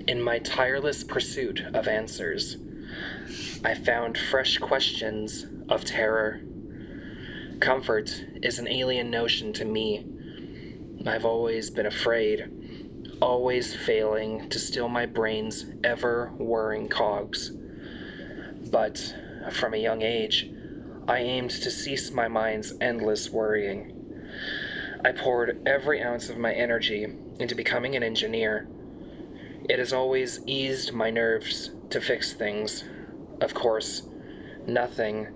In my tireless pursuit of answers, I found fresh questions of terror. Comfort is an alien notion to me. I've always been afraid, always failing to still my brain's ever-whirring cogs. But from a young age, I aimed to cease my mind's endless worrying. I poured every ounce of my energy into becoming an engineer. It has always eased my nerves to fix things. Of course, nothing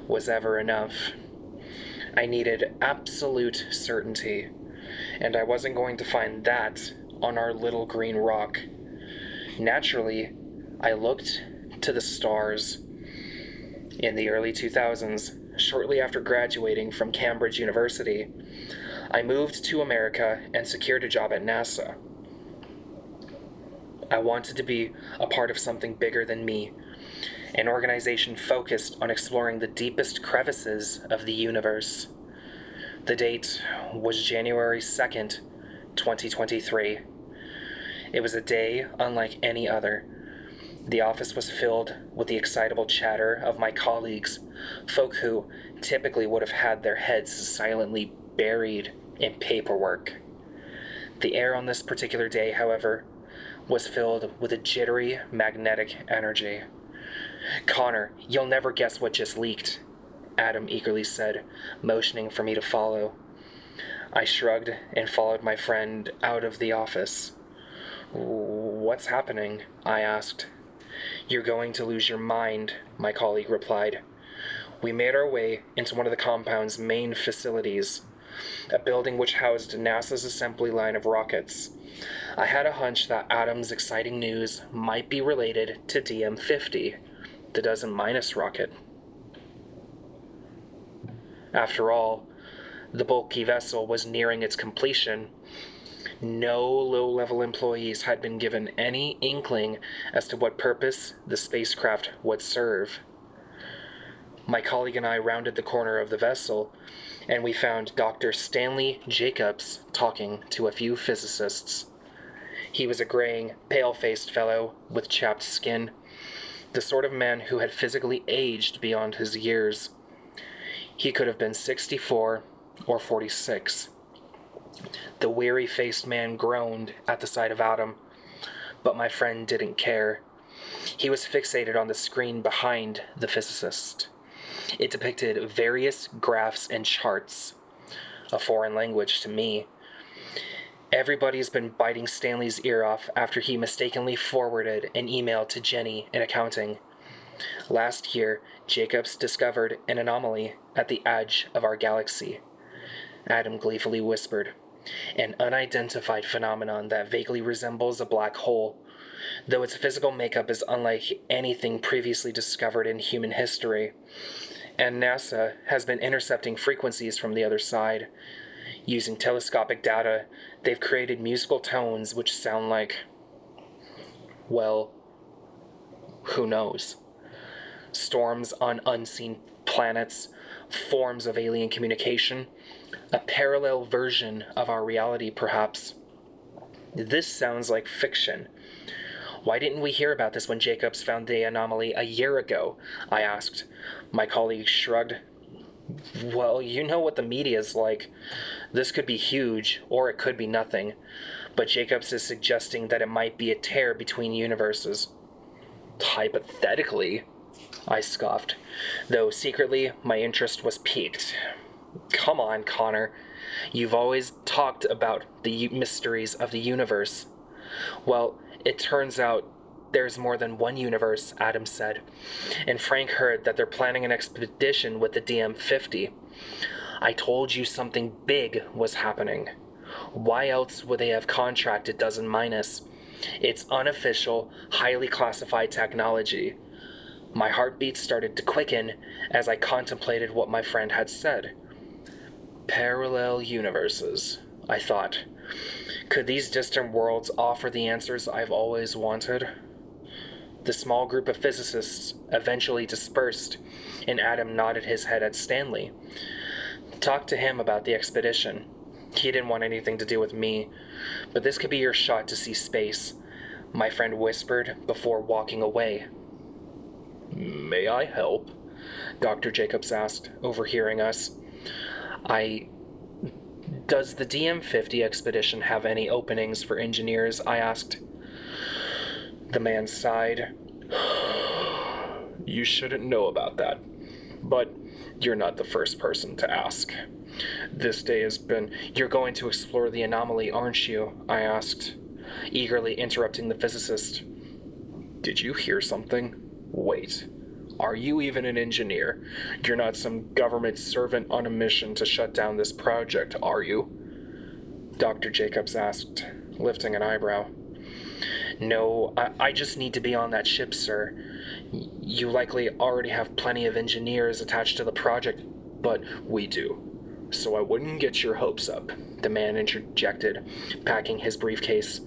was ever enough. I needed absolute certainty, and I wasn't going to find that on our little green rock. Naturally, I looked to the stars. In the early 2000s, shortly after graduating from Cambridge University, I moved to America and secured a job at NASA. I wanted to be a part of something bigger than me, an organization focused on exploring the deepest crevices of the universe. The date was January 2nd, 2023. It was a day unlike any other. The office was filled with the excitable chatter of my colleagues, folk who typically would have had their heads silently buried in paperwork. The air on this particular day, however, was filled with a jittery, magnetic energy. "Connor, you'll never guess what just leaked," Adam eagerly said, motioning for me to follow. I shrugged and followed my friend out of the office. "What's happening?" I asked. "You're going to lose your mind," my colleague replied. We made our way into one of the compound's main facilities, a building which housed NASA's assembly line of rockets. I had a hunch that Adam's exciting news might be related to DM-50, the dozen-minus rocket. After all, the bulky vessel was nearing its completion. No low-level employees had been given any inkling as to what purpose the spacecraft would serve. My colleague and I rounded the corner of the vessel, and we found Dr. Stanley Jacobs talking to a few physicists. He was a graying, pale-faced fellow with chapped skin, the sort of man who had physically aged beyond his years. He could have been 64 or 46. The weary-faced man groaned at the sight of Adam, but my friend didn't care. He was fixated on the screen behind the physicist. It depicted various graphs and charts, a foreign language to me. Everybody's been biting Stanley's ear off after he mistakenly forwarded an email to Jenny in accounting. Last year, Jacobs discovered an anomaly at the edge of our galaxy. Adam gleefully whispered, "An unidentified phenomenon that vaguely resembles a black hole, though its physical makeup is unlike anything previously discovered in human history. And NASA has been intercepting frequencies from the other side. Using telescopic data, they've created musical tones which sound like, well, who knows? Storms on unseen planets, forms of alien communication, a parallel version of our reality, perhaps. This sounds like fiction. Why didn't we hear about this when Jacobs found the anomaly a year ago?" I asked. My colleague shrugged. "Well, you know what the media's like. This could be huge, or it could be nothing. But Jacobs is suggesting that it might be a tear between universes." "Hypothetically," I scoffed, though secretly my interest was piqued. "Come on, Connor. You've always talked about the mysteries of the universe." "Well, it turns out there's more than one universe," Adam said. "And Frank heard that they're planning an expedition with the DM-50. I told you something big was happening. Why else would they have contracted Dozen Minus? It's unofficial, highly classified technology." My heartbeat started to quicken as I contemplated what my friend had said. Parallel universes, I thought. Could these distant worlds offer the answers I've always wanted? The small group of physicists eventually dispersed, and Adam nodded his head at Stanley. "Talk to him about the expedition. He didn't want anything to do with me, but this could be your shot to see space. my friend whispered before walking away. May I help? Dr. Jacobs asked, overhearing us. Does the DM-50 expedition have any openings for engineers? I asked. The man sighed. You shouldn't know about that, but you're not the first person to ask. This day has been... You're going to explore the anomaly, aren't you? I asked, eagerly interrupting the physicist. Did you hear something? Wait. Are you even an engineer? You're not some government servant on a mission to shut down this project, are you? Dr. Jacobs asked, lifting an eyebrow. No, I just need to be on that ship, sir. You likely already have plenty of engineers attached to the project, but we do. So I wouldn't get your hopes up, the man interjected, packing his briefcase.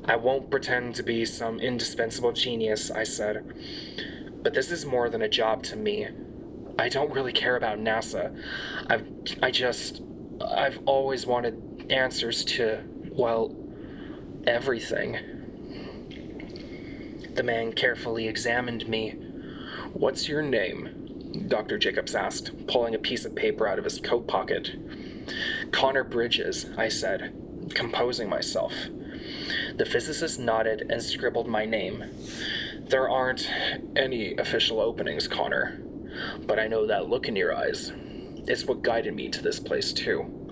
I won't pretend to be some indispensable genius, I said. But this is more than a job to me. I don't really care about NASA. I've always wanted answers to, well, everything. The man carefully examined me. What's your name? Dr. Jacobs asked, pulling a piece of paper out of his coat pocket. Connor Bridges, I said, composing myself. The physicist nodded and scribbled my name. There aren't any official openings, Connor, but I know that look in your eyes. It's what guided me to this place, too.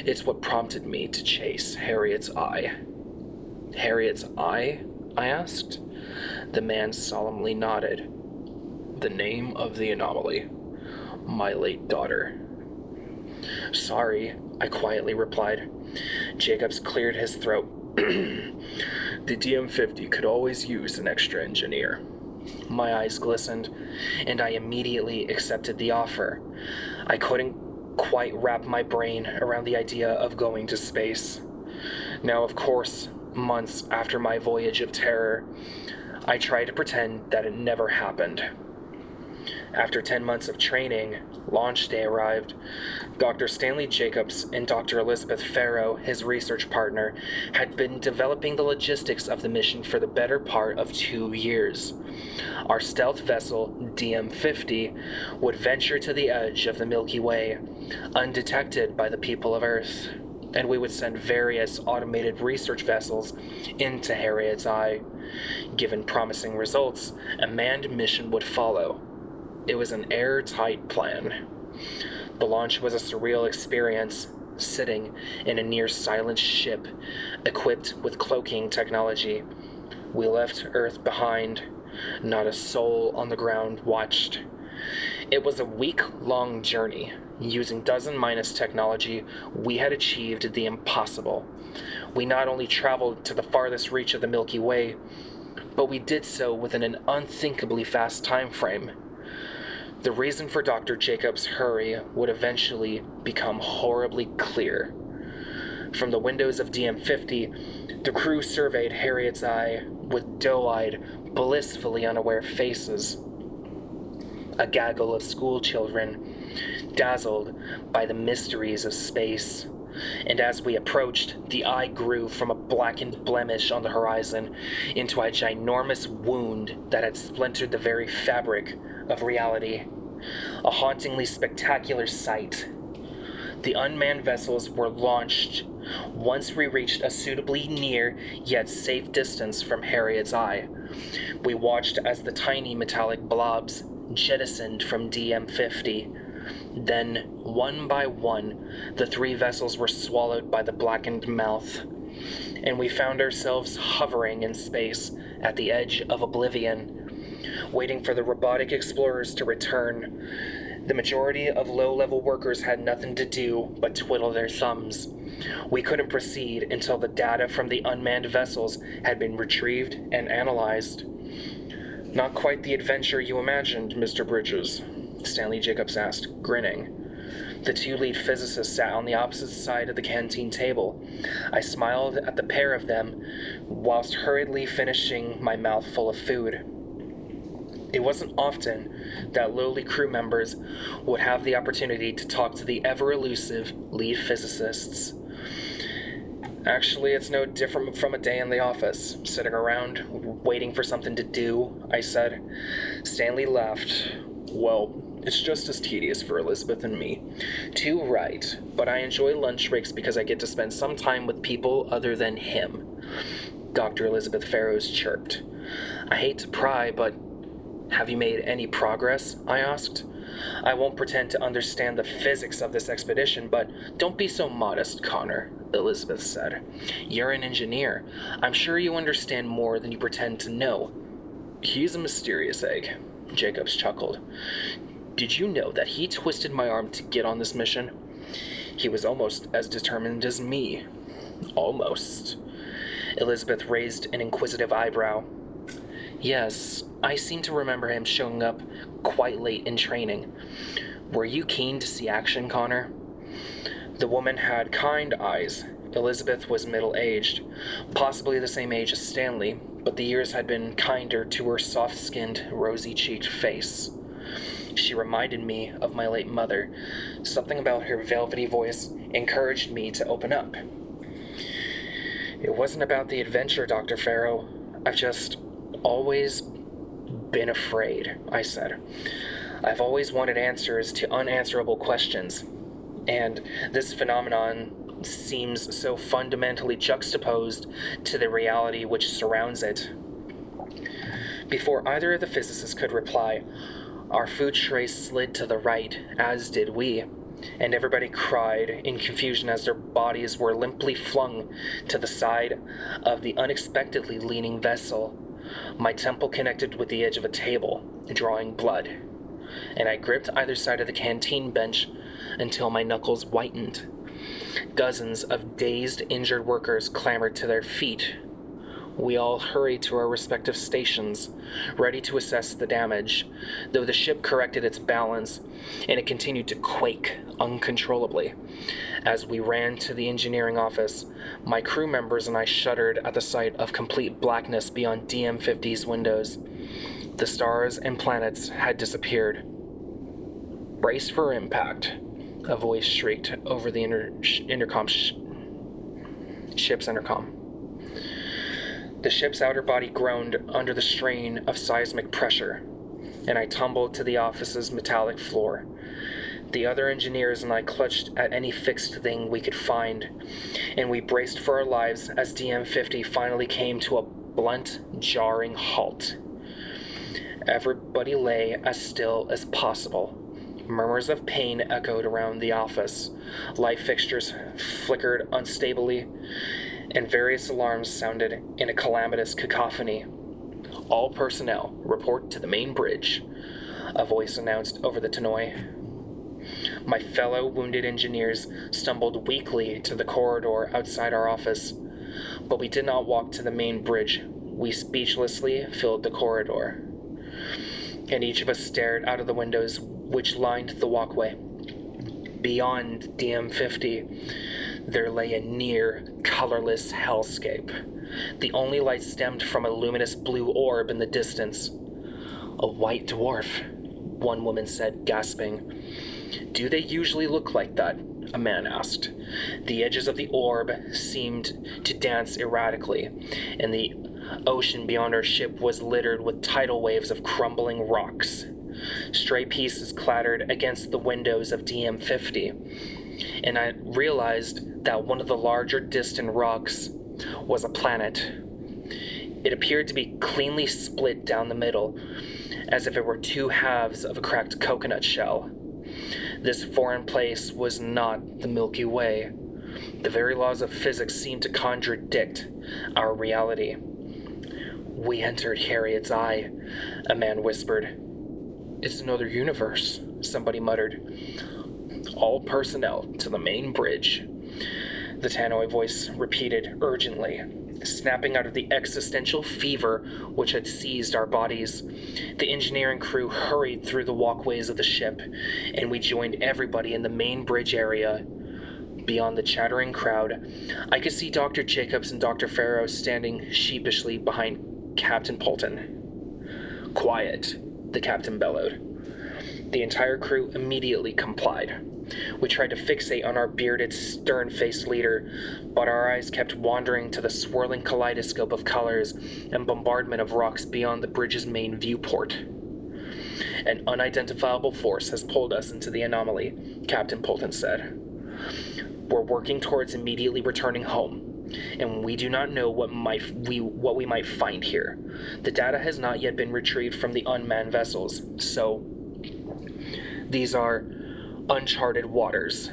It's what prompted me to chase Harriet's eye. Harriet's eye? I asked. The man solemnly nodded. The name of the anomaly. My late daughter. Sorry, I quietly replied. Jacobs cleared his throat. The DM-50 could always use an extra engineer. My eyes glistened, and I immediately accepted the offer. I couldn't quite wrap my brain around the idea of going to space. Now, of course, months after my voyage of terror, I tried to pretend that it never happened. After 10 months of training, launch day arrived. Dr. Stanley Jacobs and Dr. Elizabeth Farrow, his research partner, had been developing the logistics of the mission for the better part of 2 years. Our stealth vessel, DM-50, would venture to the edge of the Milky Way, undetected by the people of Earth, and we would send various automated research vessels into Harriet's Eye. Given promising results, a manned mission would follow. It was an airtight plan. The launch was a surreal experience, sitting in a near-silent ship, equipped with cloaking technology. We left Earth behind. Not a soul on the ground watched. It was a week-long journey. Using dozen-minus technology, we had achieved the impossible. We not only traveled to the farthest reach of the Milky Way, but we did so within an unthinkably fast time frame. The reason for Dr. Jacobs' hurry would eventually become horribly clear. From the windows of DM-50, the crew surveyed Harriet's Eye with doe-eyed, blissfully unaware faces. A gaggle of schoolchildren, dazzled by the mysteries of space. And as we approached, the eye grew from a blackened blemish on the horizon into a ginormous wound that had splintered the very fabric of reality. A hauntingly spectacular sight. The unmanned vessels were launched once we reached a suitably near yet safe distance from Harriet's Eye. We watched as the tiny metallic blobs jettisoned from DM-50. Then, one by one, the 3 vessels were swallowed by the blackened mouth, and we found ourselves hovering in space at the edge of oblivion, waiting for the robotic explorers to return. The majority of low-level workers had nothing to do but twiddle their thumbs. We couldn't proceed until the data from the unmanned vessels had been retrieved and analyzed. Not quite the adventure you imagined, Mr. Bridges, Stanley Jacobs asked, grinning. The 2 lead physicists sat on the opposite side of the canteen table. I smiled at the pair of them, whilst hurriedly finishing my mouth full of food. It wasn't often that lowly crew members would have the opportunity to talk to the ever-elusive lead physicists. Actually, it's no different from a day in the office. Sitting around, waiting for something to do, I said. Stanley laughed. Well, it's just as tedious for Elizabeth and me. Too right, but I enjoy lunch breaks because I get to spend some time with people other than him. Dr. Elizabeth Farrows chirped. I hate to pry, but have you made any progress? I asked. I won't pretend to understand the physics of this expedition, but don't be so modest, Connor, Elizabeth said. You're an engineer. I'm sure you understand more than you pretend to know. He's a mysterious egg, Jacobs chuckled. Did you know that he twisted my arm to get on this mission? He was almost as determined as me. Almost. Elizabeth raised an inquisitive eyebrow. Yes, I seem to remember him showing up quite late in training. Were you keen to see action, Connor? The woman had kind eyes. Elizabeth was middle-aged, possibly the same age as Stanley, but the years had been kinder to her soft-skinned, rosy-cheeked face. She reminded me of my late mother. Something about her velvety voice encouraged me to open up. It wasn't about the adventure, Dr. Farrow. I've just always been afraid, I said. I've always wanted answers to unanswerable questions, and this phenomenon seems so fundamentally juxtaposed to the reality which surrounds it. Before either of the physicists could reply, our food tray slid to the right, as did we, and everybody cried in confusion as their bodies were limply flung to the side of the unexpectedly leaning vessel. My temple connected with the edge of a table, drawing blood, and I gripped either side of the canteen bench until my knuckles whitened. Dozens of dazed, injured workers clambered to their feet. We all hurried to our respective stations, ready to assess the damage, though the ship corrected its balance, and it continued to quake uncontrollably. As we ran to the engineering office, my crew members and I shuddered at the sight of complete blackness beyond DM-50's windows. The stars and planets had disappeared. Brace for impact, a voice shrieked over the ship's intercom. The ship's outer body groaned under the strain of seismic pressure, and I tumbled to the office's metallic floor. The other engineers and I clutched at any fixed thing we could find, and we braced for our lives as DM-50 finally came to a blunt, jarring halt. Everybody lay as still as possible. Murmurs of pain echoed around the office. Light fixtures flickered unstably, and various alarms sounded in a calamitous cacophony. All personnel report to the main bridge, a voice announced over the tannoy. My fellow wounded engineers stumbled weakly to the corridor outside our office, but we did not walk to the main bridge. We speechlessly filled the corridor, and each of us stared out of the windows which lined the walkway. Beyond DM-50, there lay a near, colorless hellscape. The only light stemmed from a luminous blue orb in the distance. A white dwarf, one woman said, gasping. Do they usually look like that? A man asked. The edges of the orb seemed to dance erratically, and the ocean beyond our ship was littered with tidal waves of crumbling rocks. Stray pieces clattered against the windows of DM-50, and I realized that one of the larger distant rocks was a planet. It appeared to be cleanly split down the middle, as if it were two halves of a cracked coconut shell. This foreign place was not the Milky Way. The very laws of physics seemed to contradict our reality. We entered Harriet's Eye, a man whispered. It's another universe, somebody muttered. All personnel to the main bridge, the tannoy voice repeated urgently. Snapping out of the existential fever which had seized our bodies, the engineering crew hurried through the walkways of the ship, and we joined everybody in the main bridge area. Beyond the chattering crowd, I could see Dr. Jacobs and Dr. Farrow standing sheepishly behind Captain Polton. Quiet, the captain bellowed. The entire crew immediately complied. We tried to fixate on our bearded, stern-faced leader, but our eyes kept wandering to the swirling kaleidoscope of colors and bombardment of rocks beyond the bridge's main viewport. An unidentifiable force has pulled us into the anomaly, Captain Polton said. We're working towards immediately returning home, and we do not know what we might find here. The data has not yet been retrieved from the unmanned vessels, so these are uncharted waters.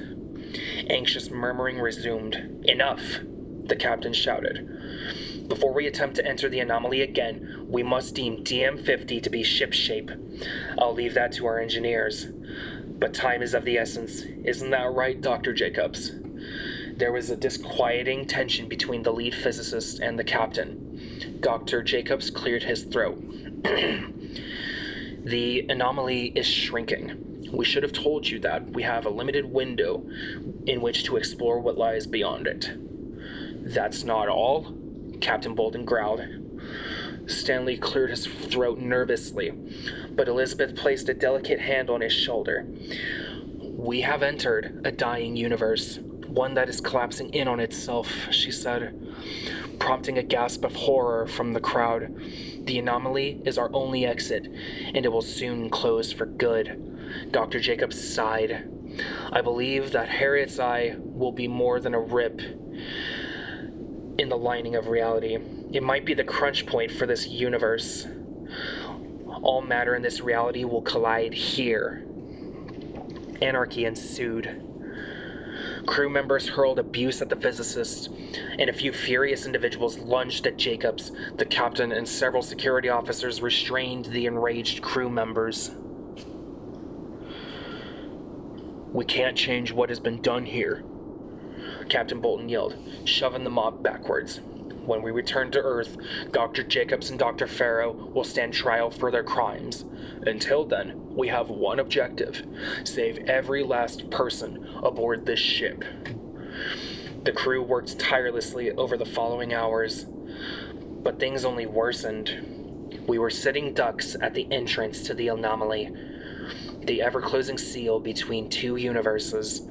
Anxious murmuring resumed. Enough, the captain shouted. Before we attempt to enter the anomaly again, we must deem DM-50 to be shipshape. I'll leave that to our engineers. But time is of the essence. Isn't that right, Dr. Jacobs? There was a disquieting tension between the lead physicist and the captain. Dr. Jacobs cleared his throat. The anomaly is shrinking. We should have told you that. We have a limited window in which to explore what lies beyond it. That's not all, Captain Bolton growled. Stanley cleared his throat nervously, but Elizabeth placed a delicate hand on his shoulder. We have entered a dying universe, one that is collapsing in on itself, she said, prompting a gasp of horror from the crowd. The anomaly is our only exit, and it will soon close for good. Dr. Jacobs sighed. I believe that Harriet's eye will be more than a rip in the lining of reality. It might be the crunch point for this universe. All matter in this reality will collide here. Anarchy ensued. Crew members hurled abuse at the physicist, and a few furious individuals lunged at Jacobs. The captain and several security officers restrained the enraged crew members. We can't change what has been done here, Captain Bolton yelled, shoving the mob backwards. When we return to Earth, Dr. Jacobs and Dr. Farrow will stand trial for their crimes. Until then, we have one objective: save every last person aboard this ship. The crew worked tirelessly over the following hours, but things only worsened. We were sitting ducks at the entrance to the anomaly, the ever-closing seal between two universes.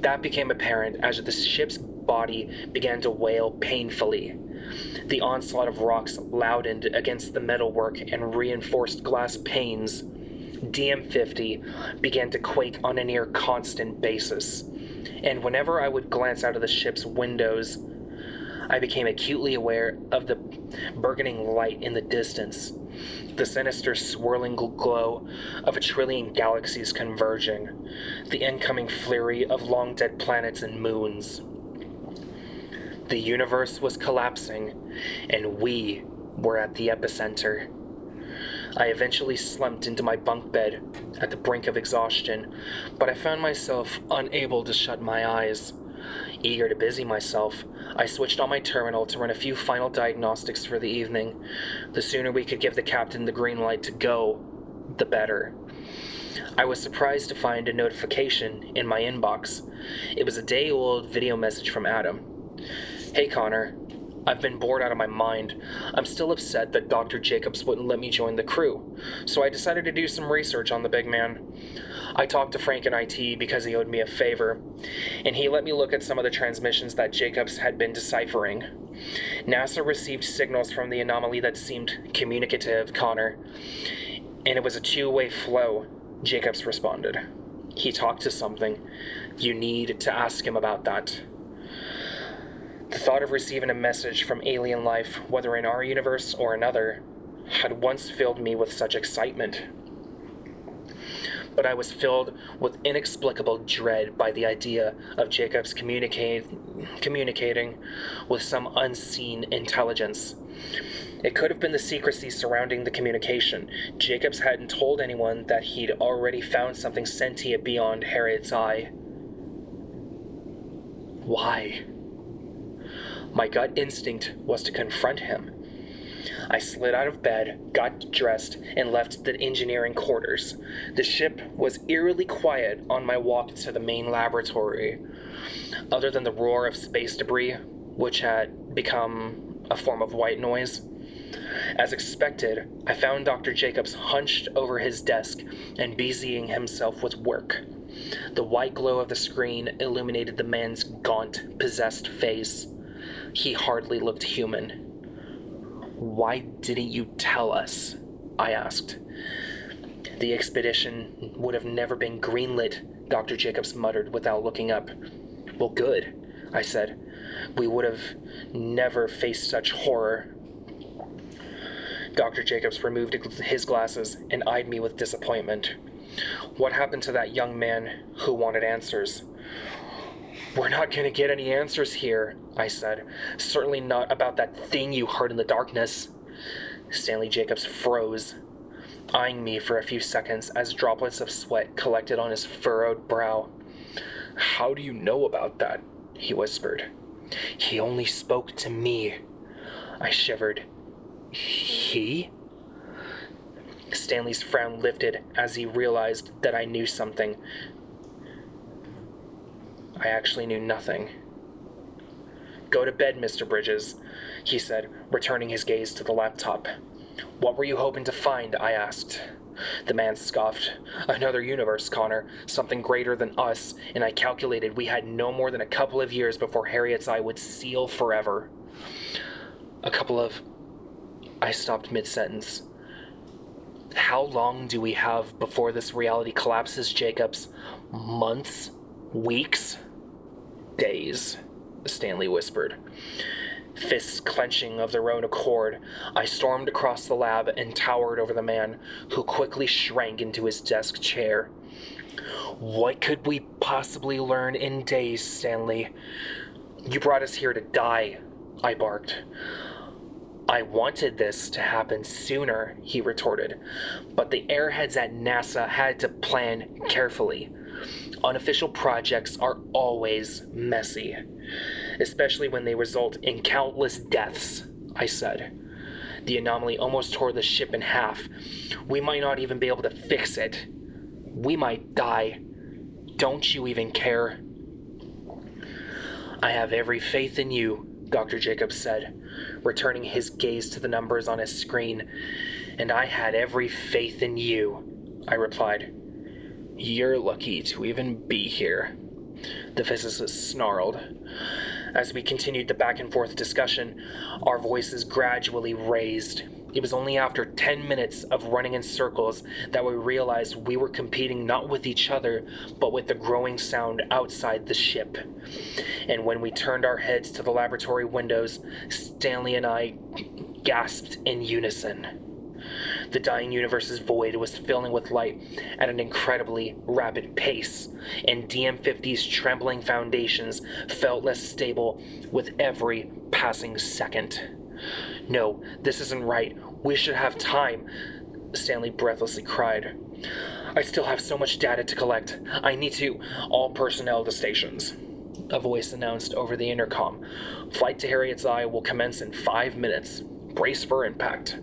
That became apparent as the ship's body began to wail painfully. The onslaught of rocks loudened against the metalwork and reinforced glass panes. DM-50 began to quake on a near constant basis, and whenever I would glance out of the ship's windows, I became acutely aware of the burgeoning light in the distance, the sinister swirling glow of 1,000,000,000,000 galaxies converging, the incoming flurry of long-dead planets and moons. The universe was collapsing, and we were at the epicenter. I eventually slumped into my bunk bed at the brink of exhaustion, but I found myself unable to shut my eyes. Eager to busy myself, I switched on my terminal to run a few final diagnostics for the evening. The sooner we could give the captain the green light to go, the better. I was surprised to find a notification in my inbox. It was a day-old video message from Adam. Hey Connor, I've been bored out of my mind. I'm still upset that Dr. Jacobs wouldn't let me join the crew, so I decided to do some research on the big man. I talked to Frank in IT because he owed me a favor, and he let me look at some of the transmissions that Jacobs had been deciphering. NASA received signals from the anomaly that seemed communicative, Connor, and it was a two-way flow, Jacobs responded. He talked to something. You need to ask him about that. The thought of receiving a message from alien life, whether in our universe or another, had once filled me with such excitement. But I was filled with inexplicable dread by the idea of Jacobs communicating with some unseen intelligence. It could have been the secrecy surrounding the communication. Jacobs hadn't told anyone that he'd already found something sentient beyond Harriet's eye. Why? My gut instinct was to confront him. I slid out of bed, got dressed, and left the engineering quarters. The ship was eerily quiet on my walk to the main laboratory, other than the roar of space debris, which had become a form of white noise. As expected, I found Dr. Jacobs hunched over his desk and busying himself with work. The white glow of the screen illuminated the man's gaunt, possessed face. He hardly looked human. "Why didn't you tell us?" I asked. "The expedition would have never been greenlit," Dr. Jacobs muttered without looking up. "Well, good," I said. "We would have never faced such horror." Dr. Jacobs removed his glasses and eyed me with disappointment. "What happened to that young man who wanted answers?" "We're not going to get any answers here," I said. "Certainly not about that thing you heard in the darkness." Stanley Jacobs froze, eyeing me for a few seconds as droplets of sweat collected on his furrowed brow. "How do you know about that?" he whispered. "He only spoke to me." I shivered. "He?" Stanley's frown lifted as he realized that I knew something. I actually knew nothing. "Go to bed, Mr. Bridges," he said, returning his gaze to the laptop. "What were you hoping to find?" I asked. The man scoffed. "Another universe, Connor. Something greater than us, and I calculated we had no more than a couple of years before Harriet's eye would seal forever." I stopped mid-sentence. "How long do we have before this reality collapses, Jacobs? Months? Weeks?" "Days," Stanley whispered. Fists clenching of their own accord, I stormed across the lab and towered over the man, who quickly shrank into his desk chair. "What could we possibly learn in days, Stanley? You brought us here to die," I barked. "I wanted this to happen sooner," he retorted, "but the airheads at NASA had to plan carefully. Unofficial projects are always messy, especially when they result in countless deaths," I said. "The anomaly almost tore the ship in half. We might not even be able to fix it. We might die. Don't you even care?" "I have every faith in you," Dr. Jacobs said, returning his gaze to the numbers on his screen. "And I had every faith in you," I replied. "You're lucky to even be here," the physicist snarled. As we continued the back-and-forth discussion, our voices gradually raised. It was only after 10 minutes of running in circles that we realized we were competing not with each other, but with the growing sound outside the ship. And when we turned our heads to the laboratory windows, Stanley and I gasped in unison. The dying universe's void was filling with light at an incredibly rapid pace, and DM50's trembling foundations felt less stable with every passing second. "No, this isn't right. We should have time," Stanley breathlessly cried. "I still have so much data to collect. I need to—" "All personnel to stations," a voice announced over the intercom. "Flight to Harriet's Eye will commence in 5 minutes. Brace for impact."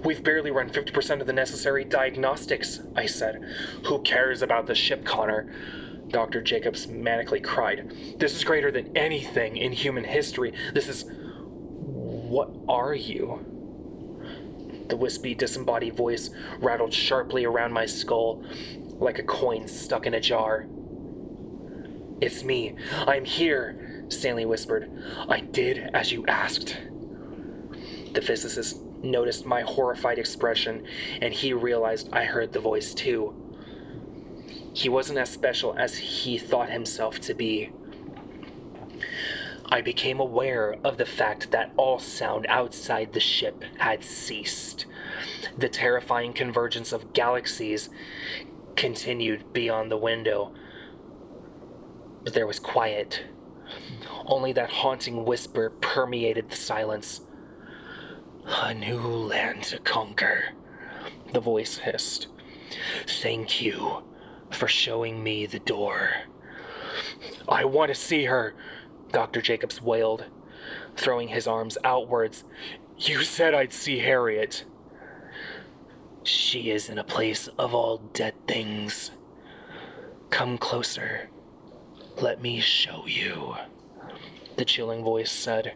"We've barely run 50% of the necessary diagnostics," I said. "Who cares about the ship, Connor?" Dr. Jacobs manically cried. "This is greater than anything in human history. This is—" "What are you?" The wispy, disembodied voice rattled sharply around my skull, like a coin stuck in a jar. "It's me. I'm here," Stanley whispered. "I did as you asked." The physicist noticed my horrified expression, and he realized I heard the voice too. He wasn't as special as he thought himself to be. I became aware of the fact that all sound outside the ship had ceased. The terrifying convergence of galaxies continued beyond the window. But there was quiet. Only that haunting whisper permeated the silence. "A new land to conquer," the voice hissed. "Thank you for showing me the door." "I want to see her," Dr. Jacobs wailed, throwing his arms outwards. "You said I'd see Harriet." "She is in a place of all dead things. Come closer. Let me show you," the chilling voice said.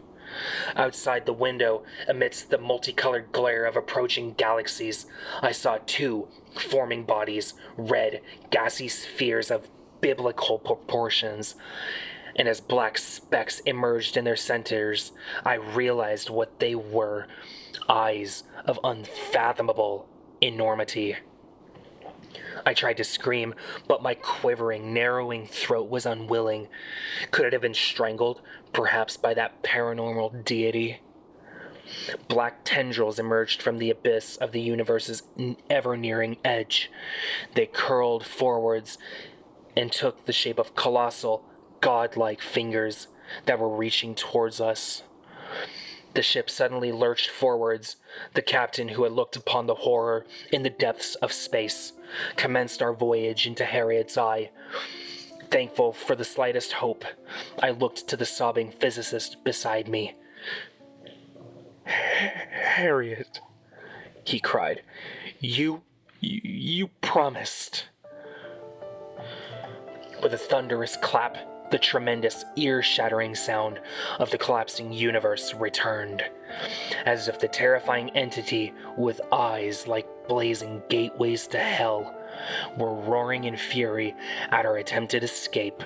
Outside the window, amidst the multicolored glare of approaching galaxies, I saw 2 forming bodies, red, gassy spheres of biblical proportions, and as black specks emerged in their centers, I realized what they were: eyes of unfathomable enormity. I tried to scream, but my quivering, narrowing throat was unwilling. Could it have been strangled, perhaps by that paranormal deity? Black tendrils emerged from the abyss of the universe's ever-nearing edge. They curled forwards and took the shape of colossal, godlike fingers that were reaching towards us. The ship suddenly lurched forwards. The captain, who had looked upon the horror in the depths of space, commenced our voyage into Harriet's Eye. Thankful for the slightest hope, I looked to the sobbing physicist beside me. "Harriet," he cried, you promised." With a thunderous clap, the tremendous, ear-shattering sound of the collapsing universe returned, as if the terrifying entity with eyes like blazing gateways to hell were roaring in fury at our attempted escape.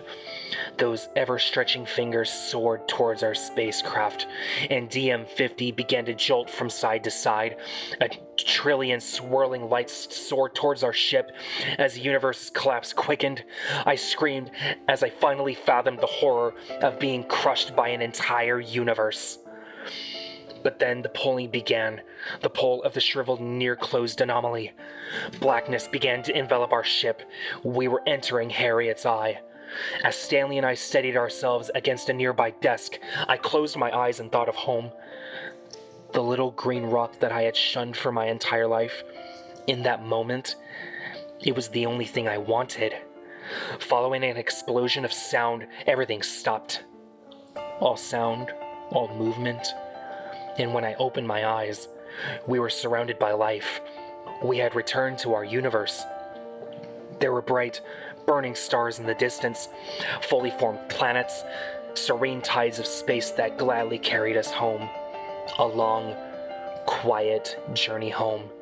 Those ever-stretching fingers soared towards our spacecraft, and DM-50 began to jolt from side to side. A trillion swirling lights soared towards our ship. As the universe's collapse quickened, I screamed as I finally fathomed the horror of being crushed by an entire universe. But then the pulling began, the pull of the shriveled, near-closed anomaly. Blackness began to envelop our ship. We were entering Harriet's Eye. As Stanley and I steadied ourselves against a nearby desk, I closed my eyes and thought of home. The little green rock that I had shunned for my entire life. In that moment, it was the only thing I wanted. Following an explosion of sound, everything stopped. All sound, all movement. And when I opened my eyes, we were surrounded by life. We had returned to our universe. There were bright, burning stars in the distance, fully formed planets, serene tides of space that gladly carried us home. A long, quiet journey home.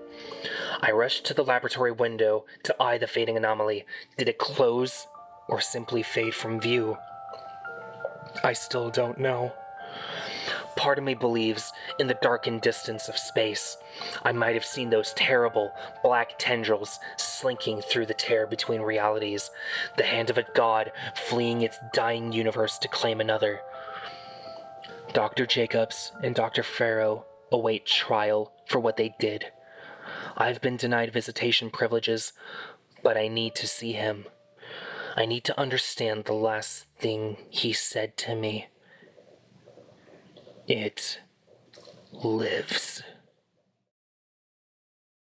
I rushed to the laboratory window to eye the fading anomaly. Did it close or simply fade from view? I still don't know. Part of me believes, in the darkened distance of space, I might have seen those terrible black tendrils slinking through the tear between realities, the hand of a god fleeing its dying universe to claim another. Dr. Jacobs and Dr. Farrow await trial for what they did. I've been denied visitation privileges, but I need to see him. I need to understand the last thing he said to me. It lives.